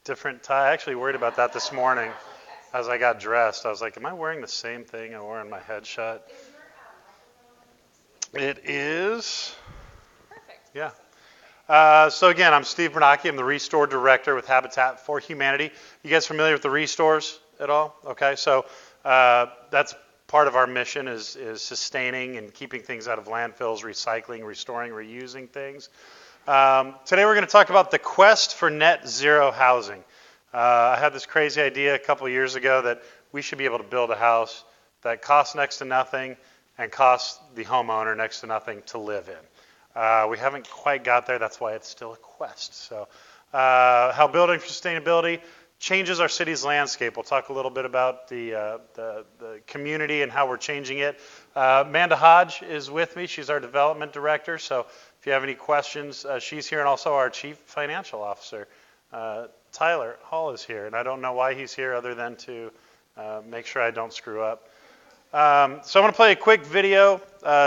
different tie. I actually worried about that this morning as I got dressed. I was like, am I wearing the same thing I wore in my headshot? It is. Yeah. So again, I'm Steve Biernacki. I'm the Restore Director with Habitat for Humanity. You guys familiar with the Restores at all? Okay, so that's part of our mission is sustaining and keeping things out of landfills, recycling, restoring, reusing things. Today we're going to talk about the quest for net zero housing. I had this crazy idea a couple of years ago that we should be able to build a house that costs next to nothing and costs the homeowner next to nothing to live in. We haven't quite got there. That's why it's still a quest. So how building for sustainability changes our city's landscape. We'll talk a little bit about the community and how we're changing it. Amanda Hodge is with me. She's our development director. So if you have any questions, she's here, and also our chief financial officer. Tyler Hall is here, and I don't know why he's here other than to make sure I don't screw up. So I'm going to play a quick video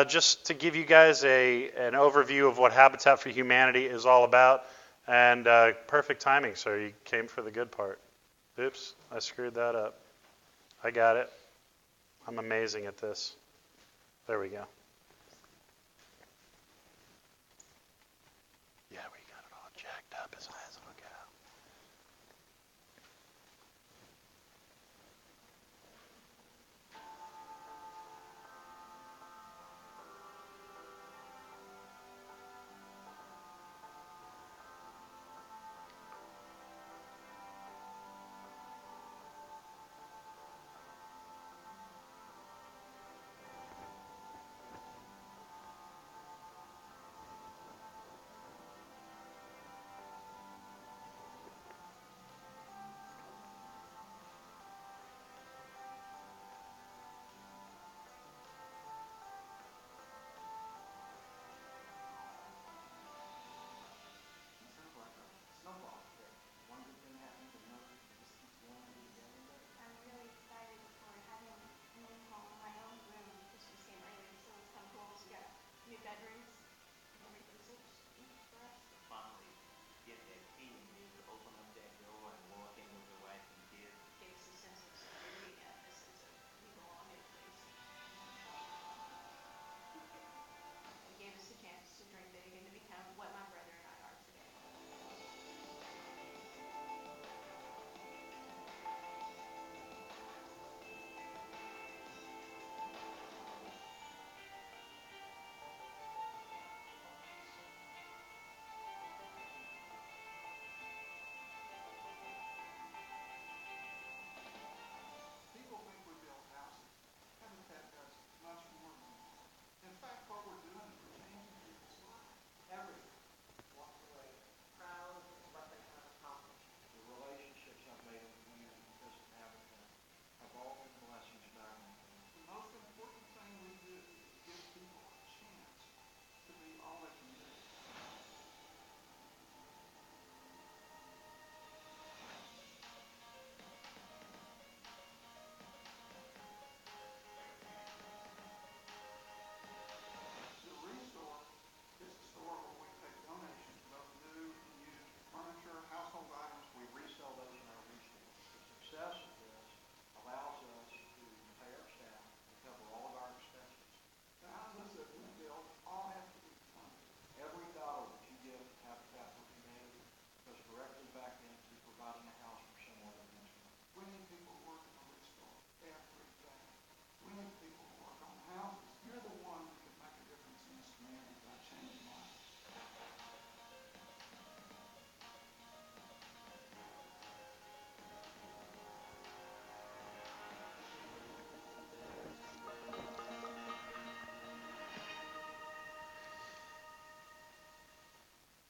just to give you guys an overview of what Habitat for Humanity is all about. And perfect timing, sir. You came for the good part. Oops, I screwed that up. I got it. I'm amazing at this. There we go. Yeah, we got it all jacked up as high as it'll go.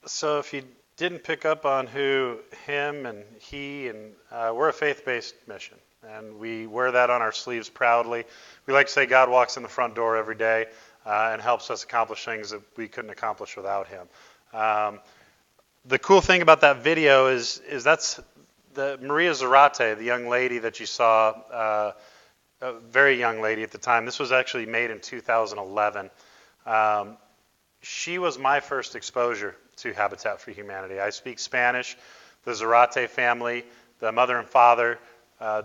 So if you didn't pick up on who him and he and we're a faith-based mission, and we wear that on our sleeves proudly. We like to say God walks in the front door every day and helps us accomplish things that we couldn't accomplish without him. The cool thing about that video is that's the Maria Zarate, the young lady that you saw, a very young lady at the time. This was actually made in 2011. She was my first exposure to Habitat for Humanity. I speak Spanish. the Zarate family, the mother and father,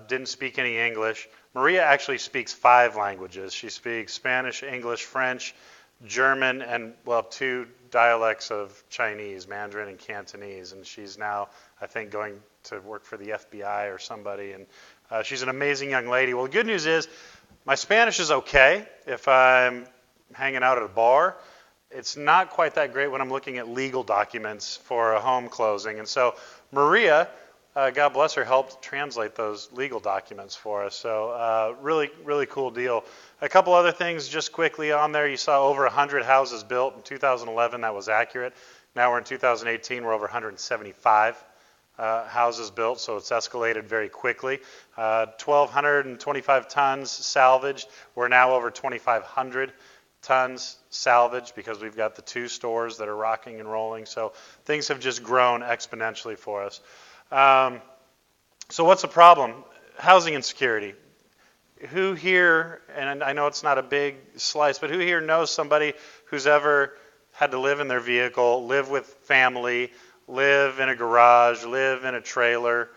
didn't speak any English. Maria actually speaks 5 languages. She speaks Spanish, English, French, German, and, well, 2 dialects of Chinese, Mandarin and Cantonese. And she's now, I think, going to work for the FBI or somebody. And she's an amazing young lady. Well, the good news is my Spanish is okay if I'm hanging out at a bar. It's not quite that great when I'm looking at legal documents for a home closing. And so Maria, God bless her, helped translate those legal documents for us. So really, really cool deal. A couple other things just quickly on there. You saw over 100 houses built in 2011. That was accurate. Now we're in 2018. We're over 175 houses built, so it's escalated very quickly. 1,225 tons salvaged. We're now over 2,500 tons salvaged because we've got the 2 stores that are rocking and rolling. So things have just grown exponentially for us. So what's the problem? Housing insecurity. Who here, and I know it's not a big slice, but who here knows somebody who's ever had to live in their vehicle, live with family, live in a garage, live in a trailer?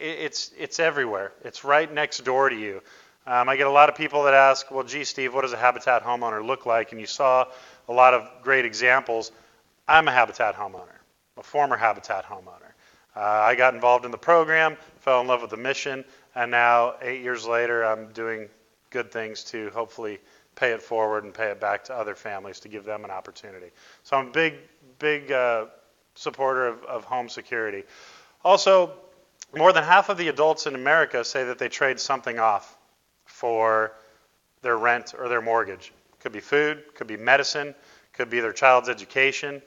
It's everywhere. It's right next door to you. I get a lot of people that ask, well, gee, Steve, what does a Habitat homeowner look like? And you saw a lot of great examples. I'm a Habitat homeowner, a former Habitat homeowner. I got involved in the program, fell in love with the mission, and now 8 years later, I'm doing good things to hopefully pay it forward and pay it back to other families to give them an opportunity. So I'm a big supporter of home security. Also, more than half of the adults in America say that they trade something off for their rent or their mortgage. Could be food, could be medicine, could be their child's education.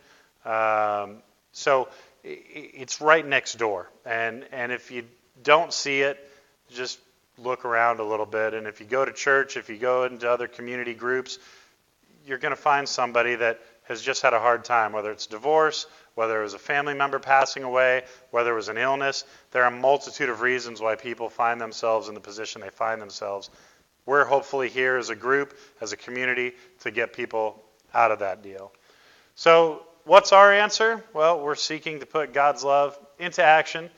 So it's right next door. And if you don't see it, just look around a little bit. And if you go to church, if you go into other community groups, you're going to find somebody that has just had a hard time, whether it's divorce, whether it was a family member passing away, whether it was an illness. There are a multitude of reasons why people find themselves in the position they find themselves. We're hopefully here as a group, as a community, to get people out of that deal. So what's our answer? Well, we're seeking to put God's love into action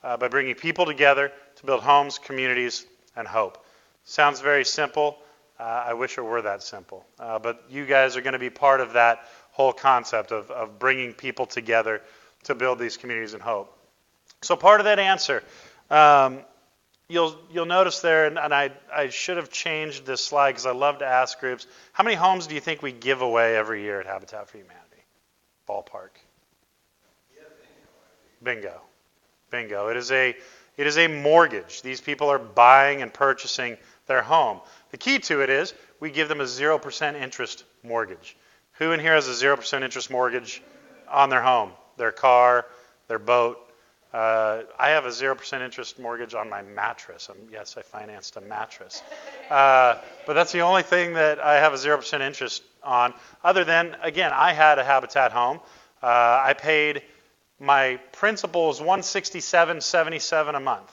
by bringing people together to build homes, communities, and hope. Sounds very simple. I wish it were that simple. But you guys are going to be part of that whole concept of bringing people together to build these communities and hope. So part of that answer, you'll notice there, and I should have changed this slide because I love to ask groups, how many homes do you think we give away every year at Habitat for Humanity? Ballpark. Bingo. It is a mortgage. These people are buying and purchasing their home. The key to it is we give them a 0% interest mortgage. Who in here has a 0% interest mortgage on their home, their car, their boat? I have a 0% interest mortgage on my mattress. Yes, I financed a mattress. But that's the only thing that I have a 0% interest on. Other than, again, I had a Habitat home. I paid, my principal was $167.77 a month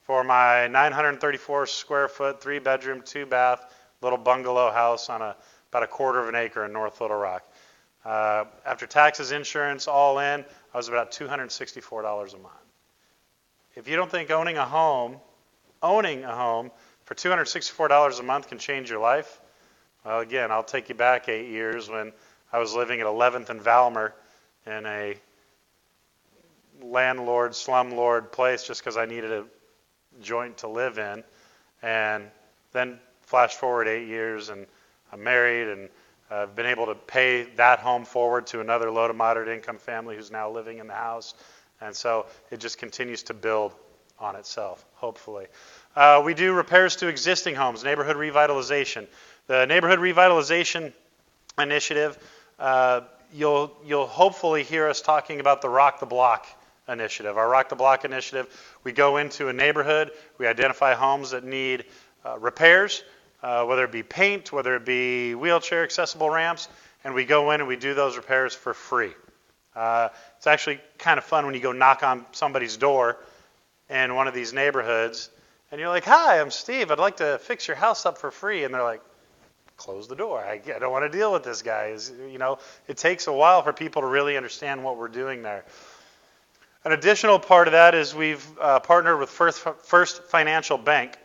for my 934 square foot, 3-bedroom, 2-bath, little bungalow house on about a quarter of an acre in North Little Rock. After taxes, insurance, all in, I was about $264 a month. If you don't think owning a home for $264 a month can change your life, well, again, I'll take you back 8 years when I was living at 11th and Valmer in a landlord, slumlord place just because I needed a joint to live in. And then flash forward 8 years and I'm married and I've been able to pay that home forward to another low to moderate income family who's now living in the house. And so it just continues to build on itself, hopefully. We do repairs to existing homes, neighborhood revitalization. The neighborhood revitalization initiative, you'll hopefully hear us talking about the Rock the Block initiative. Our Rock the Block initiative, we go into a neighborhood, we identify homes that need repairs, whether it be paint, whether it be wheelchair accessible ramps, and we go in and we do those repairs for free. It's actually kind of fun when you go knock on somebody's door in one of these neighborhoods, and you're like, "Hi, I'm Steve. I'd like to fix your house up for free." And they're like, "Close the door. I don't want to deal with this guy." It takes a while for people to really understand what we're doing there. An additional part of that is we've partnered with First Financial Bank.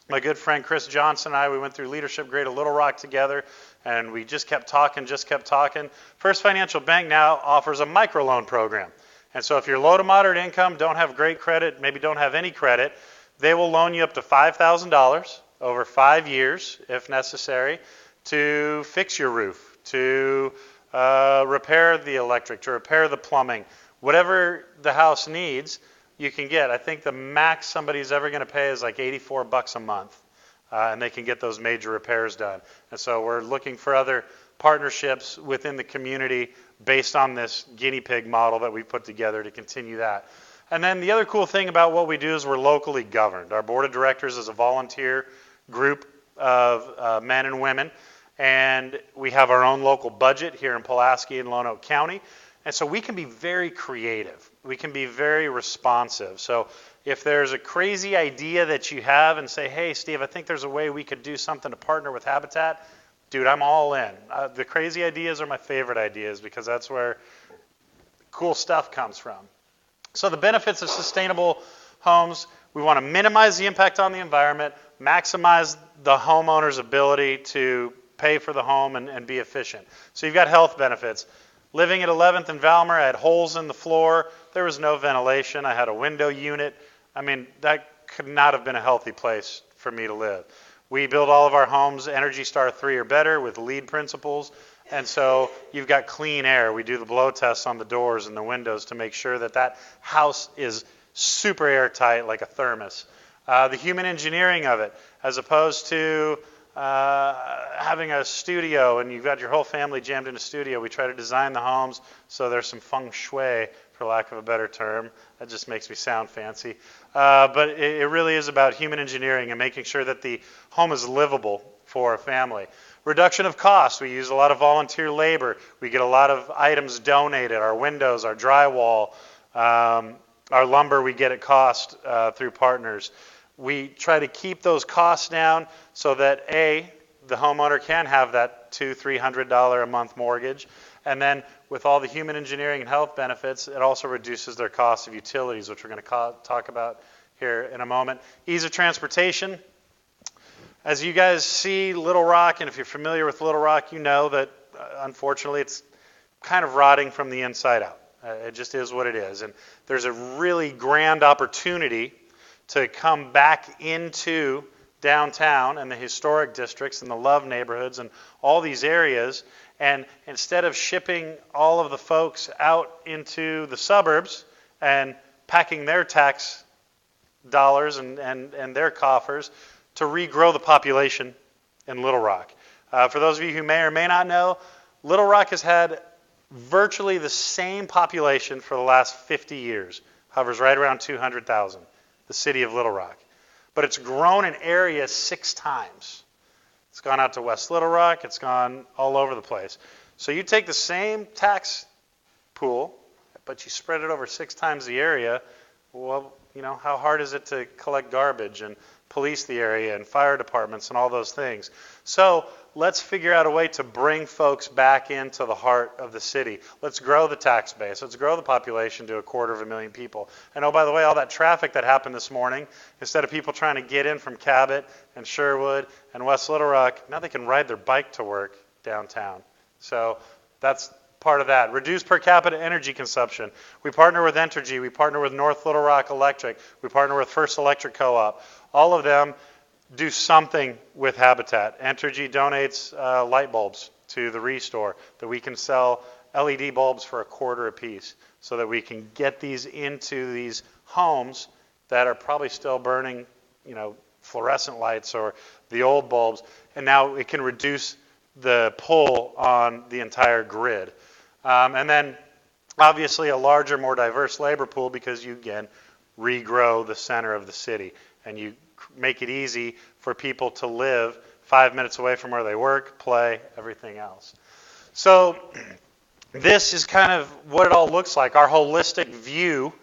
My good friend Chris Johnson and I, we went through leadership grade at Little Rock together, and we just kept talking. First Financial Bank now offers a microloan program. And so if you're low to moderate income, don't have great credit, maybe don't have any credit, they will loan you up to $5,000 over 5 years, if necessary, to fix your roof, to repair the electric, to repair the plumbing. Whatever the house needs, you can get. I think the max somebody's ever going to pay is like $84 a month, and they can get those major repairs done. And so we're looking for other partnerships within the community based on this guinea pig model that we put together to continue that. And then the other cool thing about what we do is we're locally governed. Our board of directors is a volunteer group of men and women, and we have our own local budget here in Pulaski and Lonoke County. And so we can be very creative. We can be very responsive. So if there's a crazy idea that you have and say, hey, Steve, I think there's a way we could do something to partner with Habitat, dude, I'm all in. The crazy ideas are my favorite ideas because that's where cool stuff comes from. So the benefits of sustainable homes, we want to minimize the impact on the environment, maximize the homeowner's ability to pay for the home and be efficient. So you've got health benefits. Living at 11th and Valmer, I had holes in the floor. There was no ventilation. I had a window unit. I mean, that could not have been a healthy place for me to live. We build all of our homes Energy Star 3 or better with LEED principles. And so you've got clean air. We do the blow tests on the doors and the windows to make sure that that house is super airtight like a thermos. The human engineering of it, as opposed to having a studio and you've got your whole family jammed in a studio, we try to design the homes so there's some feng shui, for lack of a better term. That just makes me sound fancy. But it really is about human engineering and making sure that the home is livable for a family. Reduction of costs. We use a lot of volunteer labor. We get a lot of items donated. Our windows, our drywall, our lumber we get at cost through partners. We try to keep those costs down so that A, the homeowner can have that $200-300 a month mortgage, and then with all the human engineering and health benefits, it also reduces their cost of utilities, which we're going to talk about here in a moment. Ease of transportation. As you guys see Little Rock, and if you're familiar with Little Rock, you know that unfortunately it's kind of rotting from the inside out. It just is what it is. And there's a really grand opportunity to come back into downtown and the historic districts and the love neighborhoods and all these areas, and instead of shipping all of the folks out into the suburbs and packing their tax dollars and their coffers, to regrow the population in Little Rock. For those of you who may or may not know, Little Rock has had virtually the same population for the last 50 years, hovers right around 200,000. The city of Little Rock. But it's grown in area 6 times. It's gone out to West Little Rock. It's gone all over the place. So you take the same tax pool, but you spread it over 6 times the area. Well, you know, how hard is it to collect garbage and police the area and fire departments and all those things? So let's figure out a way to bring folks back into the heart of the city. Let's grow the tax base. Let's grow the population to 250,000 people. And oh, by the way, all that traffic that happened this morning, instead of people trying to get in from Cabot and Sherwood and West Little Rock, now they can ride their bike to work downtown. So that's part of that. Reduce per capita energy consumption. We partner with Entergy. We partner with North Little Rock Electric. We partner with First Electric Co-op. All of them do something with Habitat. Entergy donates light bulbs to the Restore that we can sell LED bulbs for $0.25 a piece so that we can get these into these homes that are probably still burning, you know, fluorescent lights or the old bulbs, and now it can reduce the pull on the entire grid. And then obviously a larger, more diverse labor pool because you, again, regrow the center of the city and you make it easy for people to live 5 minutes away from where they work, play, everything else. So this is kind of what it all looks like, our holistic view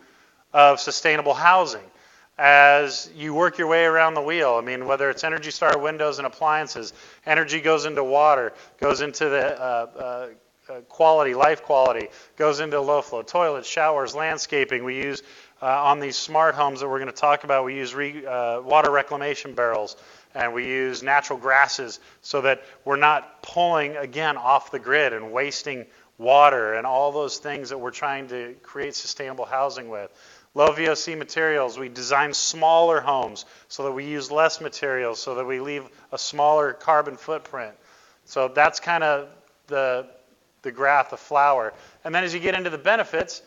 of sustainable housing. As you work your way around the wheel, I mean, whether it's Energy Star windows and appliances, energy goes into water, goes into the quality, life quality, goes into low flow toilets, showers, landscaping. We use on these smart homes that we're going to talk about, we use water reclamation barrels, and we use natural grasses so that we're not pulling, again, off the grid and wasting water and all those things that we're trying to create sustainable housing with. Low VOC materials, we design smaller homes so that we use less materials, so that we leave a smaller carbon footprint. So that's kind of the graph, the flower. And then as you get into the benefits,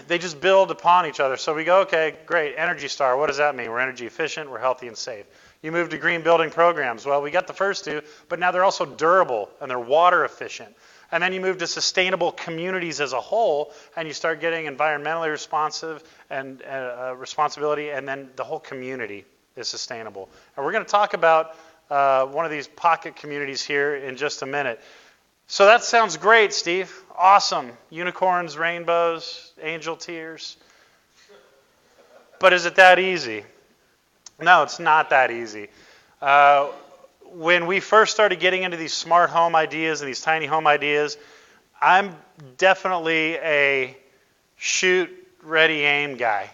they just build upon each other. So we go, okay, great, Energy Star, what does that mean? We're energy efficient, we're healthy and safe. You move to green building programs. Well, we got the first two, but now they're also durable and they're water efficient. And then you move to sustainable communities as a whole, and you start getting environmentally responsive and responsibility, and then the whole community is sustainable. And we're going to talk about one of these pocket communities here in just a minute. So that sounds great, Steve. Awesome. Unicorns, rainbows, angel tears. But is it that easy? No, it's not that easy. When we first started getting into these smart home ideas and these tiny home ideas, I'm definitely a shoot, ready, aim guy.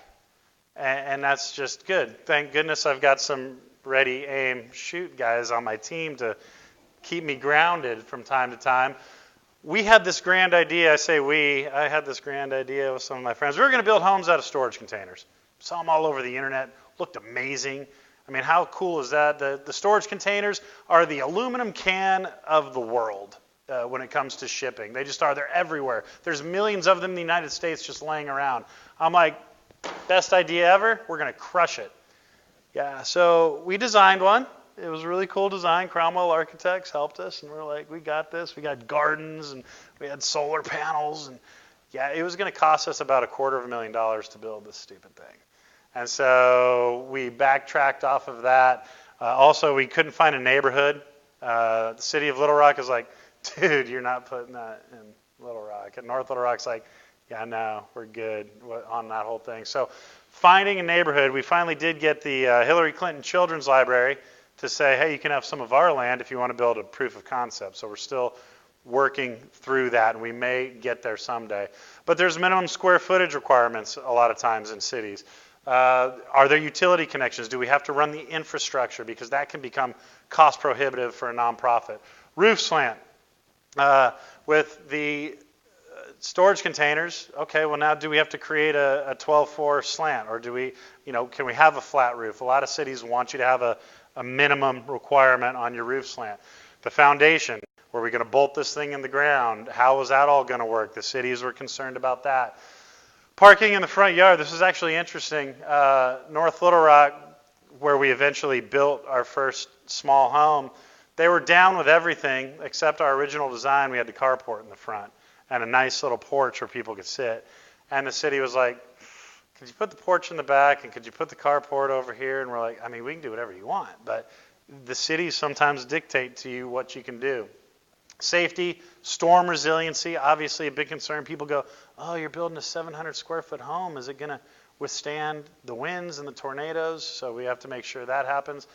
And that's just good. Thank goodness I've got some ready, aim, shoot guys on my team to keep me grounded from time to time. We had this grand idea. I had this grand idea with some of my friends. We were going to build homes out of storage containers. Saw them all over the internet. Looked amazing. I mean, how cool is that? The storage containers are the aluminum can of the world when it comes to shipping. They just are. They're everywhere. There's millions of them in the United States just laying around. I'm like, best idea ever. We're going to crush it. Yeah, so we designed one. It was a really cool design. Cromwell Architects helped us, and we're like, we got this. We got gardens, and we had solar panels, and yeah, it was going to cost us about $250,000 to build this stupid thing. And so we backtracked off of that. Also, we couldn't find a neighborhood. The city of Little Rock is like, dude, you're not putting that in Little Rock. And North Little Rock's like, yeah, no, we're good on that whole thing. So finding a neighborhood, we finally did get the Hillary Clinton Children's Library to say, hey, you can have some of our land if you want to build a proof of concept. So we're still working through that, and we may get there someday. But there's minimum square footage requirements a lot of times in cities. Are there utility connections? Do we have to run the infrastructure? Because that can become cost prohibitive for a nonprofit. Roof slant. With the storage containers, okay, well now do we have to create a 12-4 slant? Or do we, can we have a flat roof? A lot of cities want you to have a minimum requirement on your roof slant. The foundation, were we going to bolt this thing in the ground? How was that all going to work? The cities were concerned about that. Parking in the front yard, this is actually interesting. North Little Rock, where we eventually built our first small home, they were down with everything except our original design. We had the carport in the front and a nice little porch where people could sit. And the city was like, could you put the porch in the back and could you put the carport over here? And we're like, I mean, we can do whatever you want, but the cities sometimes dictate to you what you can do. Safety, storm resiliency, obviously a big concern. People go, oh, you're building a 700 square foot home. Is it going to withstand the winds and the tornadoes? So we have to make sure that happens.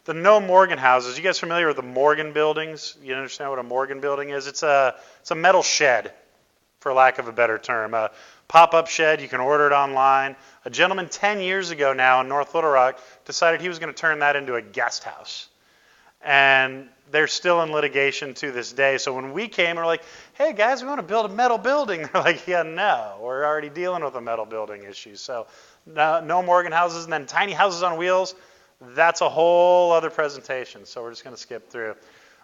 The no Morgan houses. You guys familiar with the Morgan buildings? You understand what a Morgan building is? It's a metal shed, for lack of a better term. A pop-up shed. You can order it online. A gentleman 10 years ago now in North Little Rock decided he was going to turn that into a guest house. And they're still in litigation to this day. So when we came, we're like, hey, guys, we want to build a metal building. They're like, yeah, no. We're already dealing with a metal building issue. So no Morgan houses. And then tiny houses on wheels. That's a whole other presentation, so we're just going to skip through.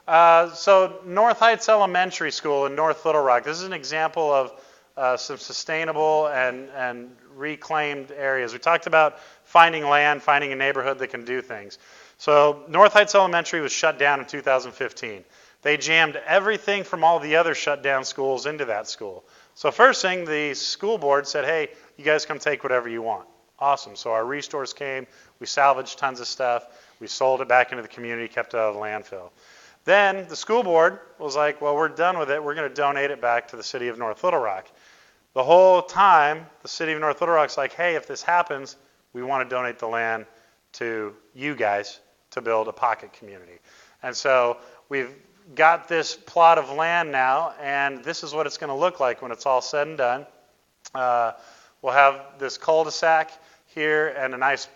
So North Heights Elementary School in North Little Rock. This is an example of some sustainable and reclaimed areas. We talked about finding land, finding a neighborhood that can do things. So North Heights Elementary was shut down in 2015. They jammed everything from all the other shut down schools into that school. So first thing, the school board said, hey, you guys come take whatever you want. Awesome. So our restores came. We salvaged tons of stuff. We sold it back into the community, kept it out of the landfill. Then the school board was like, well, we're done with it. We're going to donate it back to the city of North Little Rock. The whole time, the city of North Little Rock's like, hey, if this happens, we want to donate the land to you guys to build a pocket community. And so we've got this plot of land now, and this is what it's going to look like when it's all said and done. We'll have this cul-de-sac here and a nice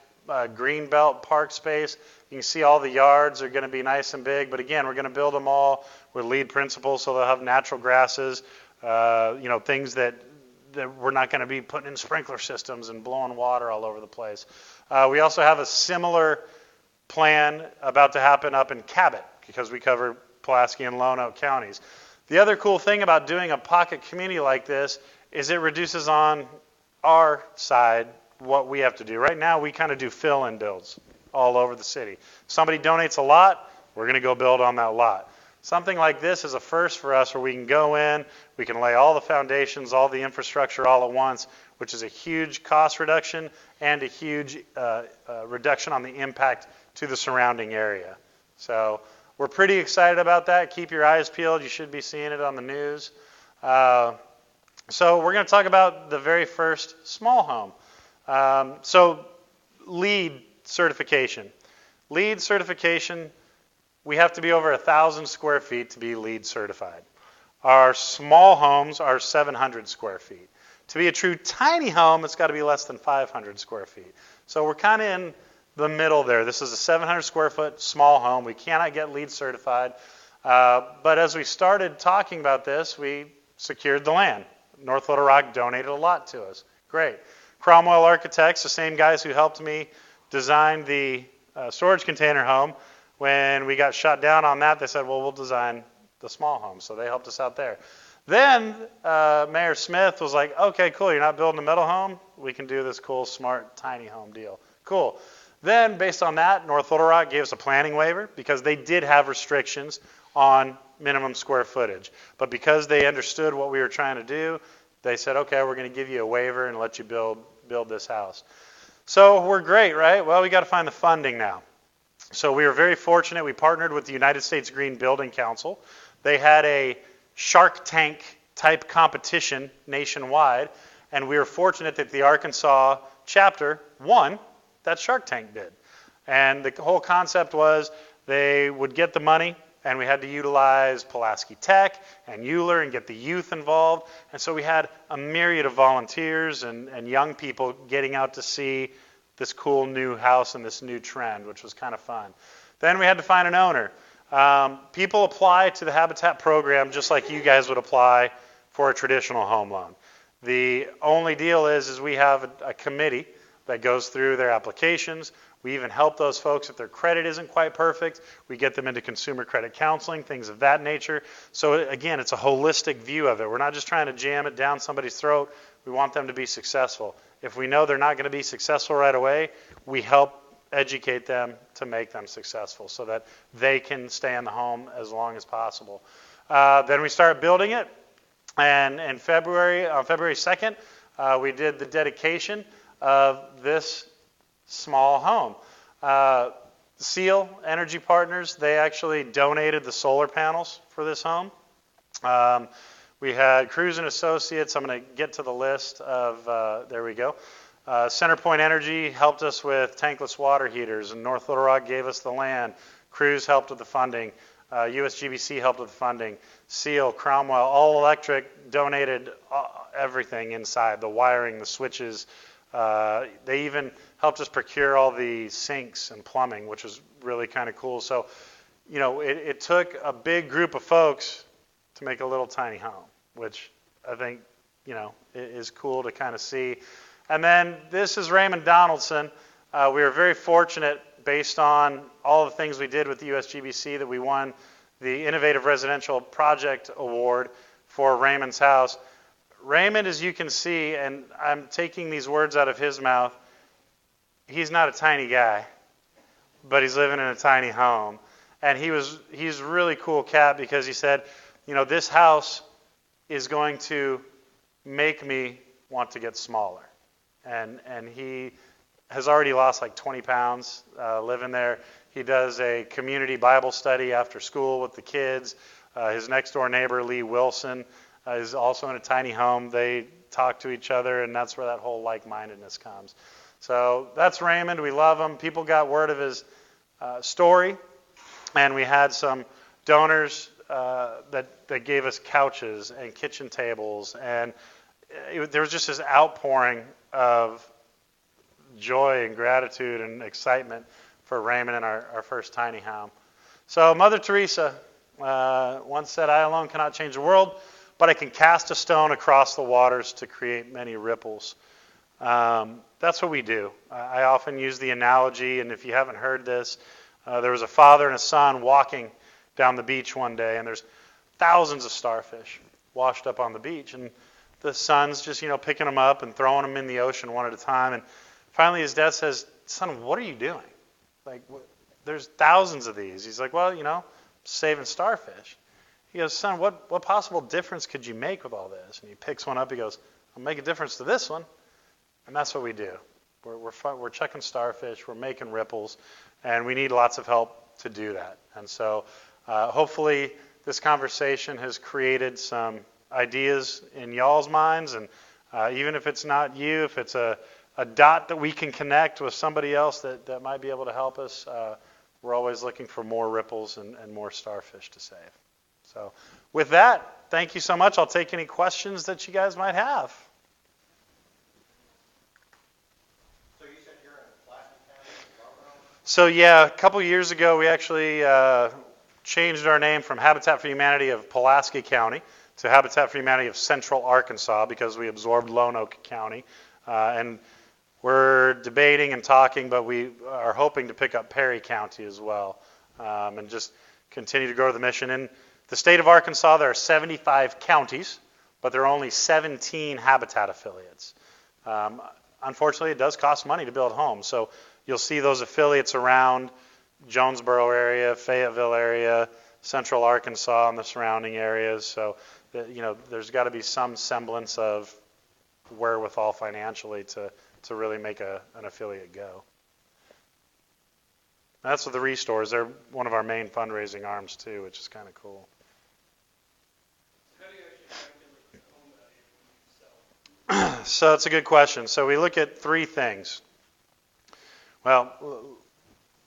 green belt park space. You can see all the yards are going to be nice and big, but again, we're going to build them all with LEED principles, so they'll have natural grasses, things that we're not going to be putting in sprinkler systems and blowing water all over the place. We also have a similar plan about to happen up in Cabot, because we cover Pulaski and Lonoke counties. The other cool thing about doing a pocket community like this is it reduces on our side what we have to do. Right now, we kind of do fill-in builds all over the city. If somebody donates a lot, we're going to go build on that lot. Something like this is a first for us, where we can go in, we can lay all the foundations, all the infrastructure all at once, which is a huge cost reduction and a huge reduction on the impact to the surrounding area. So we're pretty excited about that. Keep your eyes peeled. You should be seeing it on the news. So we're going to talk about the very first small home. So LEED certification. LEED certification, we have to be over 1,000 square feet to be LEED certified. Our small homes are 700 square feet. To be a true tiny home, it's got to be less than 500 square feet. So we're kind of in the middle there. This is a 700 square foot small home. We cannot get LEED certified. But as we started talking about this, we secured the land. North Little Rock donated a lot to us. Great. Cromwell Architects, the same guys who helped me design the storage container home, when we got shot down on that, they said, well, we'll design the small home. So they helped us out there. Then Mayor Smith was like, okay, cool, you're not building a metal home? We can do this cool, smart, tiny home deal. Cool. Then, based on that, North Little Rock gave us a planning waiver, because they did have restrictions on minimum square footage. But because they understood what we were trying to do, they said, okay, we're going to give you a waiver and let you build this house. So we're great, right? Well, we got to find the funding now. So we were very fortunate. We partnered with the United States Green Building Council. They had a Shark Tank type competition nationwide, and we were fortunate that the Arkansas chapter won that Shark Tank bid. And the whole concept was they would get the money, and we had to utilize Pulaski Tech and Euler and get the youth involved. And so we had a myriad of volunteers and young people getting out to see this cool new house and this new trend, which was kind of fun. Then we had to find an owner. People apply to the Habitat program just like you guys would apply for a traditional home loan. The only deal is we have a committee that goes through their applications. We even help those folks if their credit isn't quite perfect. We get them into consumer credit counseling, things of that nature. So again, it's a holistic view of it. We're not just trying to jam it down somebody's throat. We want them to be successful. If we know they're not going to be successful right away, we help educate them to make them successful so that they can stay in the home as long as possible. Then we start building it, and in February, on February 2nd, we did the dedication of this small home. Seal Energy Partners, they actually donated the solar panels for this home. We had Cruz and Associates. I'm going to get to the list of, there we go. CenterPoint Energy helped us with tankless water heaters, and North Little Rock gave us the land. Cruz helped with the funding. USGBC helped with the funding. Seal, Cromwell, All Electric donated everything inside, the wiring, the switches. They even helped us procure all the sinks and plumbing, which was really kind of cool. So, it took a big group of folks to make a little tiny home, which I think, is cool to kind of see. And then this is Raymond Donaldson. We were very fortunate, based on all the things we did with the USGBC, that we won the Innovative Residential Project Award for Raymond's house. Raymond, as you can see, and I'm taking these words out of his mouth, he's not a tiny guy, but he's living in a tiny home. And he's a really cool cat, because he said, this house is going to make me want to get smaller. And he has already lost like 20 pounds living there. He does a community Bible study after school with the kids. His next door neighbor, Lee Wilson, is also in a tiny home. They talk to each other, and that's where that whole like-mindedness comes. So that's Raymond. We love him. People got word of his story, and we had some donors that gave us couches and kitchen tables, and there was just this outpouring of joy and gratitude and excitement for Raymond and our first tiny home. So Mother Teresa once said, "I alone cannot change the world, but I can cast a stone across the waters to create many ripples." That's what we do. I often use the analogy, and if you haven't heard this, there was a father and a son walking down the beach one day, and there's thousands of starfish washed up on the beach, and the son's just picking them up and throwing them in the ocean one at a time, and finally his dad says, "Son, what are you doing? Like, there's thousands of these." He's like, "Well, saving starfish." He goes, "Son, what possible difference could you make with all this?" And he picks one up. He goes, "I'll make a difference to this one." And that's what we do. We're checking starfish. We're making ripples, and we need lots of help to do that. And so hopefully this conversation has created some ideas in y'all's minds, and even if it's not you, if it's a dot that we can connect with somebody else that might be able to help us, we're always looking for more ripples and more starfish to save. So with that, thank you so much. I'll take any questions that you guys might have. So you said you're in Pulaski County? So yeah, a couple years ago we actually changed our name from Habitat for Humanity of Pulaski County to Habitat for Humanity of Central Arkansas because we absorbed Lonoke County. And we're debating and talking, but we are hoping to pick up Perry County as well, and just continue to grow the mission. In the state of Arkansas, there are 75 counties, but there are only 17 Habitat affiliates. Unfortunately, it does cost money to build homes, so you'll see those affiliates around Jonesboro area, Fayetteville area, Central Arkansas and the surrounding areas. So, there's got to be some semblance of wherewithal financially to really make an affiliate go. That's with the Restores. They're one of our main fundraising arms too, which is kind of cool. How do you actually calculate the home value when you sell? So it's a good question. So we look at three things. Well,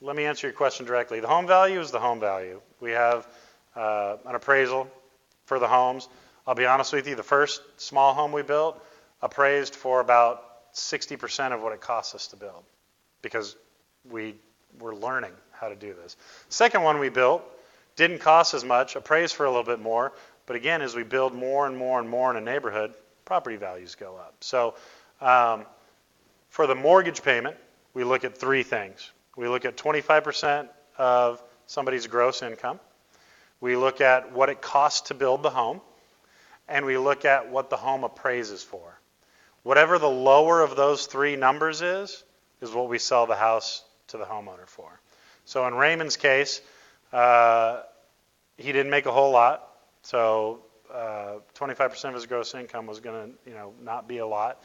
let me answer your question directly. The home value is the home value. We have an appraisal for the homes. I'll be honest with you, the first small home we built appraised for about 60% of what it cost us to build because we were learning how to do this. Second one we built didn't cost as much, appraised for a little bit more, but again, as we build more and more and more in a neighborhood, property values go up. So for the mortgage payment, we look at three things. We look at 25% of somebody's gross income. We look at what it costs to build the home, and we look at what the home appraises for. Whatever the lower of those three numbers is what we sell the house to the homeowner for. So in Raymond's case, he didn't make a whole lot. So 25% of his gross income was going to, not be a lot.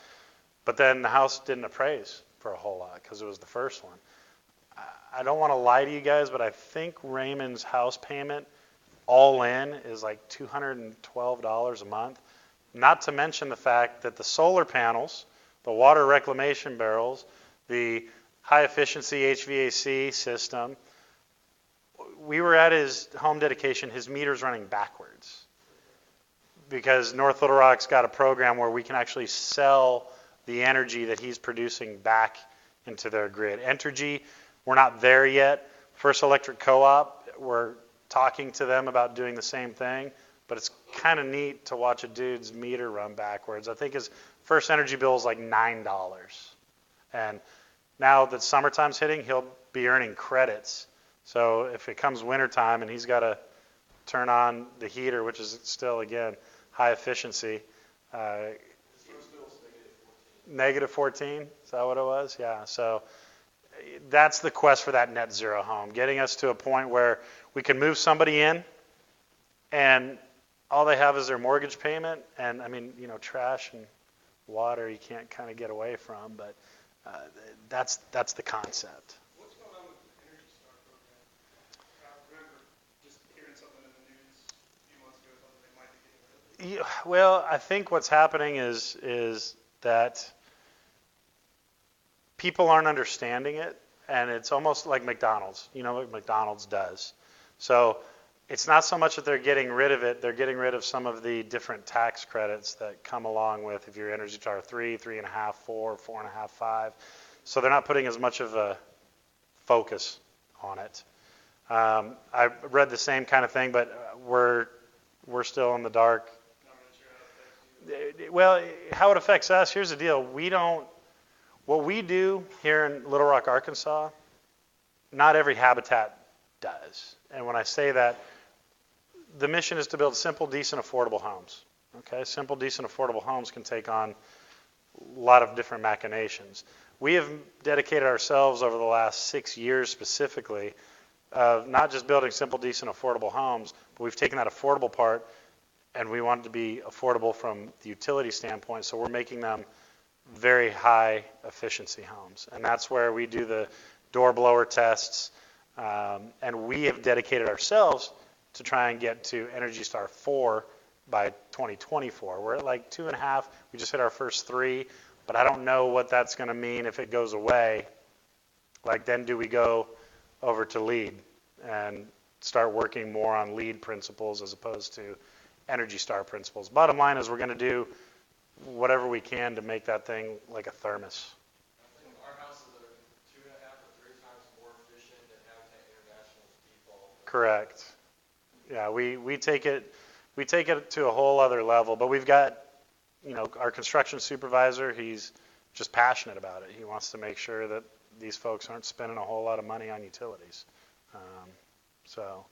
But then the house didn't appraise for a whole lot because it was the first one. I don't want to lie to you guys, but I think Raymond's house payment all in is like $212 a month. Not to mention the fact that the solar panels, the water reclamation barrels, the high efficiency HVAC system, we were at his home dedication, his meter's running backwards. Because North Little Rock's got a program where we can actually sell the energy that he's producing back into their grid. Entergy, we're not there yet. First Electric Co-op, we're talking to them about doing the same thing. But it's kind of neat to watch a dude's meter run backwards. I think his first energy bill is like $9. And now that summertime's hitting, he'll be earning credits. So if it comes wintertime and he's got to turn on the heater, which is still, again, high efficiency. Negative 14? Is that what it was? Yeah. So that's the quest for that net zero home, getting us to a point where we can move somebody in and all they have is their mortgage payment, and trash and water you can't kind of get away from, but that's the concept. What's going on with the Energy Star program? I remember just hearing something in the news a few months ago that they might be getting rid of it. Well, I think what's happening is that people aren't understanding it, and it's almost like McDonald's. You know what McDonald's does. So It's not so much that they're getting rid of it, they're getting rid of some of the different tax credits that come along with if you're Energy Star 3, 3.5, 4, 4.5, 5. So they're not putting as much of a focus on it. I read the same kind of thing, but we're still in the dark. Not really sure how it affects you. Well, how it affects us, here's the deal. What we do here in Little Rock, Arkansas, not every habitat does. And when I say that, the mission is to build simple, decent, affordable homes. Okay, simple, decent, affordable homes can take on a lot of different machinations. We have dedicated ourselves over the last 6 years specifically of not just building simple, decent, affordable homes, but we've taken that affordable part and we want it to be affordable from the utility standpoint, so we're making them very high efficiency homes. And that's where we do the door blower tests, and we have dedicated ourselves to try and get to Energy Star 4 by 2024. We're at like 2.5. We just hit our first 3, but I don't know what that's going to mean if it goes away. Like, then do we go over to LEED and start working more on LEED principles as opposed to Energy Star principles? Bottom line is we're going to do whatever we can to make that thing like a thermos. I think our houses are 2.5 or 3 times more efficient than Habitat International's default. Correct. Yeah, we take it to a whole other level, but we've got, our construction supervisor, he's just passionate about it. He wants to make sure that these folks aren't spending a whole lot of money on utilities. So